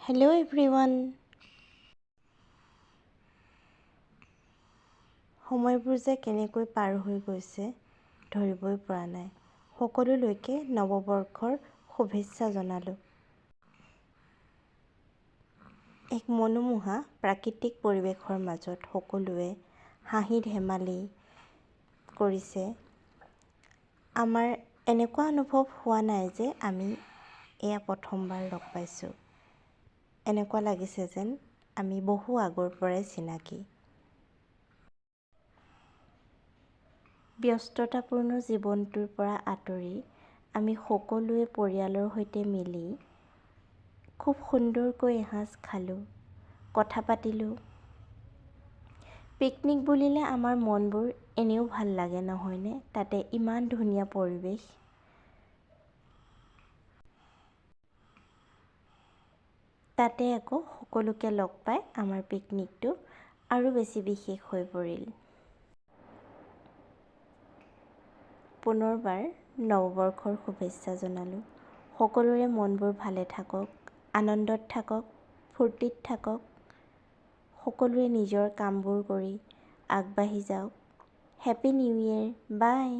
Hello' everyone. সময়বোৰ যে কেনেকৈ পাৰ হৈ গৈছে ধৰিবই পৰা নাই। সকলোলৈকে নৱবৰ্ষৰ শুভেচ্ছা জনালোঁ। এক মনোমোহা প্ৰাকৃতিক পৰিৱেশৰ মাজত সকলোৱে হাঁহি ধেমালি কৰিছে। আমাৰ এনেকুৱা অনুভৱ হোৱা নাই যে আমি এয়া প্ৰথমবাৰ লগ পাইছোঁ। এনেকুৱা লাগিছে যেন আমি বহু আগৰ পৰাই চিনাকি। ব্যস্ততাপূৰ্ণ জীৱনটোৰ পৰা আঁতৰি আমি সকলোৱে পৰিয়ালৰ সৈতে মিলি খুব সুন্দৰকৈ এসাঁজ খালোঁ, কথা পাতিলোঁ। পিকনিক বুলিলে আমাৰ মনবোৰ এনেও ভাল লাগে নহয়নে? তাতে ইমান ধুনীয়া পৰিৱেশ। তাতে আকৌ সকলোকে লগ পাই আমাৰ পিকনিকটো আৰু বেছি বিশেষ হৈ পৰিল। পুনৰবাৰ নৱবৰ্ষৰ শুভেচ্ছা জনালোঁ। সকলোৰে মনবোৰ ভালে থাকক, আনন্দত থাকক, ফূৰ্তিত থাকক। সকলোৱে নিজৰ কামবোৰ কৰি আগবাঢ়ি যাওক। হেপী নিউ ইয়েৰ, বাই।